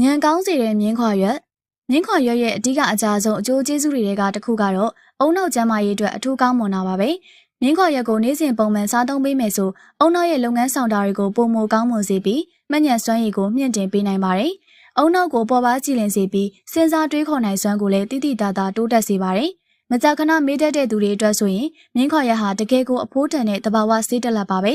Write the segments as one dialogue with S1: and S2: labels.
S1: ဉာဏ်ကောင်းစေတဲ့မြင်းခွာရွက်ရဲ့အဓိကအကြဆုံးအကျိုးကျေးဇူးတွေကတစ်ခုကတော့အုံနောက်ကျန်းမာရေးအတွက်အထူးကောင်းမွန်တာပါပဲမြင်းခွာရွက်ကိုနေ့စဉ်ပုံမှန်စားသုံးပေးမယ်ဆိုအုံနောက်ရဲ့လုပ်ငန်းဆောင်တာတွေကိုပုံမကောင်းမွန်စေပြီးမှတ်ဉာဏ်စွမ်းရည်ကိုမြင့်တင်ပေးနိုင်ပါတယ်အုံနောက်ကိုပေါ်ပါကြည်လင်စေပြီးစဉ်းစားတွေးခေါ်နိုင်စွမ်းကိုလည်းတိတိတသာတိုးတက်စေပါတယ်မကြာခဏမေးတတ်တဲ့သူတွေအတွက်ဆိုရင်မြင်းခွာရွက်ဟာတကယ်ကိုအဖိုးတန်တဲ့တဘာဝဆေးတက်လက်ပါပဲ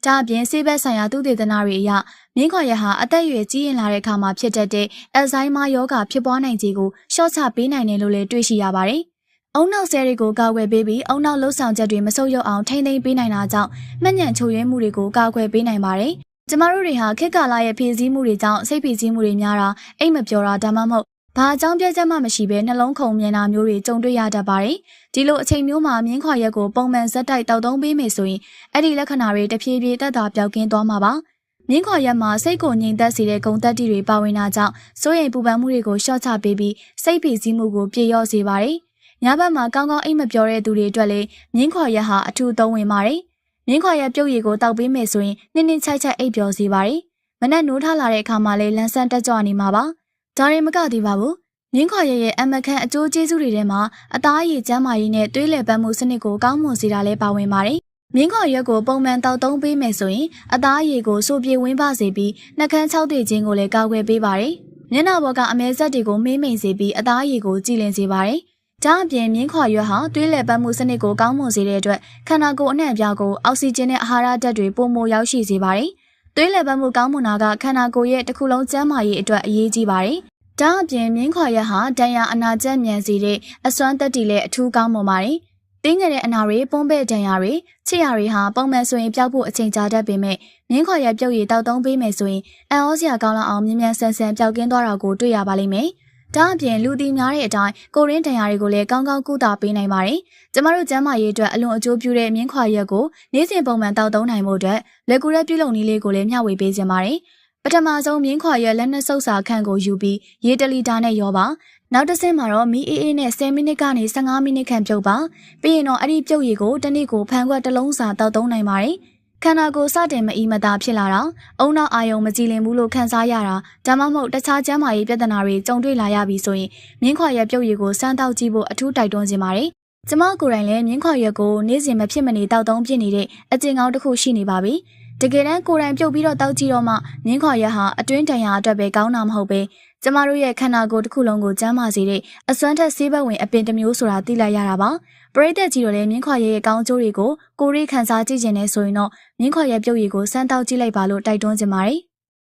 S1: ဒါအပြင်ဆေးဘက်ဆိုင်ရာသုတေသနတွေအရမြင်းခွာရွက်ဟာအသက်အရွယ်ကြီးရင်လာတဲ့အခါမှာဖြစ်တတ်တဲ့အယ်ဇိုင်းမာရောဂါဖြစ်ပွားနိုင်ခြေကိုလျှော့ချပေးနိုင်တယ်လို့လည်းတွေ့ရှိရပါတယ်။အုံနောက်ဆဲတွေကိုကာကွယ်ပေးပြီးအုံနောက်လှုပ်ဆောင်ချက်တွေမဆုတ်ယုတ်အောင်ထိန်းသိမ်းပေးနိုင်တာကြောင့်မှတ်ဉာဏ်ချို့ယွင်းမှုတွေကိုကာကွယ်ပေးနိုင်ပါတယ်။ကျမတို့တွေဟာခေတ်ကာလရဲ့ဖြည့်ဆည်းမှုတွေကြောင့်စိတ်ဖိစီးမှုတွေများတာအိတ်မပျော်တာဒါမှမဟုတ်ဘာအကြောင်းပြချက်မှမရှိဘဲနှလုံးခုန်မြင်တာမျိုးတွေကြုံတွေ့ရတတ်ပါတယ်။ဒီလိုအချိန်မျိုးမှာမြင်းခွာရွက်ကိုပုံမှန်ဇက်တိုက်တောက်သုံးပေးမယ်ဆိုရင်အဲ့ဒီလက္ခဏာတွေတဖြည်းဖြည်းတက်တာပြောက်ကင်းသွားမှာပါ။မြင်းခွာရွက်မှာစိတ်ကိုငြိမ်သက်စေတဲ့ဂုဏ်သတ္တိတွေပါဝင်တာကြောင့်စိုးရိမ်ပူပန်မှုတွေကိုလျှော့ချပေးပြီးစိတ်ဖိစီးမှုကိုပြေလျော့စေပါတယ်။ညဘက်မှာကောင်းကောင်းအိပ်မပျော်တဲ့သူတွေအတွက်လည်းမြင်းခွာရွက်ဟာအထူးသုံးဝင်ပါတယ်။မြင်းခွာရွက်ပြုတ်ရည်ကိုတောက်ပေးမယ်ဆိုရင်နှင်းနှင်းချိုက်ချိုက်အိပ်ပျော်စေပါတယ်။မနက်နိုးထလာတဲ့အခါမှာလည်းလန်းဆန်းတက်ကြွနေမှာပါ။ဒါရင်မကသေးပါဘူး။မြင်းခွာရွက်ရဲ့အမခန့်အကျိုးကျေးဇူးတွေထဲမှာအသားအရည်ကျန်းမာရေးနဲ့သွေးလည်ပတ်မှုစနစ်ကိုကောင်းမွန်စေတာလည်းပါဝင်ပါတယ်။မြင်းခွာရွက်ကိုပုံမှန်တောက်သုံးပေးမယ်ဆိုရင်အသားအရည်ကိုစိုးပြေဝင်းပစေပြီးနှာခမ်းခြောက်သွေ့ခြင်းကိုလည်းကာကွယ်ပေးပါတယ်။မျက်နှာပေါ်ကအမဲဆက်တွေကိုမေးမိန်စေပြီးအသားအရည်ကိုကြည်လင်စေပါတယ်။ဒါအပြင်မြင်းခွာရွက်ဟာသွေးလည်ပတ်မှုစနစ်ကိုကောင်းမွန်စေတဲ့အတွက်ခန္ဓာကိုယ်အနှံ့အပြားကိုအောက်ဆီဂျင်နဲ့အာဟာရဓာတ်တွေပိုမိုရောက်ရှိစေပါတယ်။သွေးလည်ပတ်မှုကောင်းမွန်တာကခန္ဓာကိုယ်ရဲ့တစ်ခုလုံးကျန်းမာရေးအတွက်အရေးကြီးပါတယ်။ဒါအပြင်မြင်းခွာရွက်ဟာဒဏ်ရာအနာကျက်မြန်စေတဲ့အစွမ်းသက်တည်လည်းအထူးကောင်းမွန်ပါတယ်။တင်းငယ်တဲ့အနာတွေပုံးပဲ့ဒဏ်ရာတွေချစ်ရာတွေဟာပုံမှန်ဆိုရင်ပျောက်ဖို့အချိန်ကြာတတ်ပေမဲ့မြင်းခွာရွက်ပြုတ်ရည်တောက်သုံးပေးမယ်ဆိုရင်အံ့ဩစရာကောင်းလောက်အောင်မြ мян ဆန်ဆန်ပျောက်ကင်းသွားတာကိုတွေ့ရပါလိမ့်မယ်။ဒါအပြင်လူတီများတဲ့အတိုင်းကိုရင်းဒဏ်ရာတွေကိုလည်းကောင်းကောင်းကုသပေးနိုင်ပါတယ်။ကျမတို့ကျန်းမာရေးအတွက်အလွန်အကျိုးပြုတဲ့မြင်းခွာရွက်ကိုနေ့စဉ်ပုံမှန်တောက်သုံးနိုင်မှုအတွက်လက်ကူရက်ပြုလုပ်နည်းလေးကိုလည်းမျှဝေပေးခြင်းပါတယ်။ပထမဆုံးမြင်းခွာရွက်လက်နဲ့ဆုပ်စာခန့်ကိုယူပြီးရေ1လီတာနဲ့ရောပါနောက်တစ်ဆင့်မှာတော့မီအေးအေးနဲ့10မိနစ်ကနေ15မိနစ်ခန့်ပြုတ်ပါပြီးရင်တော့အဲ့ဒီပြုတ်ရည်ကိုတစ်နေ့ကိုဖန်ခွက်တစ်လုံးစာတောက်သုံးနိုင်ပါတယ်ခန္ဓာကိုယ်စတင်မအီမသာဖြစ်လာတာအုံနောက်အာယုံမကြည်လင်ဘူးလို့ခံစားရတာဒါမှမဟုတ်တခြားကျန်းမာရေးပြဿနာတွေကြုံတွေ့လာရပြီဆိုရင်မြင်းခွာရွက်ပြုတ်ရည်ကိုစမ်းတောက်ကြည့်ဖို့အထူးတိုက်တွန်းခြင်းပါတယ်ကျမကိုယ်တိုင်လည်းမြင်းခွာရွက်ကိုနေ့စဉ်မဖြစ်မနေတောက်သုံးပြနေတဲ့အကျင့်ကောင်းတစ်ခုရှိနေပါပြီတကယ်တမ်းကိုယ်တိုင်ပြုတ်ပြီးတော့တောက်ကြည့်တော့မှမြင်းခွာရွက်ဟာအတွင်းတန်ရာအတွက်ပဲကောင်းတာမဟုတ်ပဲကျမတို့ရဲ့ခန္ဓာကိုယ်တစ်ခုလုံးကိုကျန်းမာစေတဲ့အစွမ်းထက်ဆေးဘက်ဝင်အပင်တစ်မျိုးဆိုတာသိလိုက်ရတာပါပရိသတ်ကြီးတို့လည်းမြင်းခွာရွက်ရဲ့ကောင်းကျိုးတွေကိုကိုယ်ရေးခန်းစားကြည့်ခြင်းနဲ့ဆိုရင်တော့မြင်းခွာရွက်ပြုတ်ရည်ကိုစမ်းတောက်ကြည့်လိုက်ပါလို့တိုက်တွန်းချင်ပါတယ်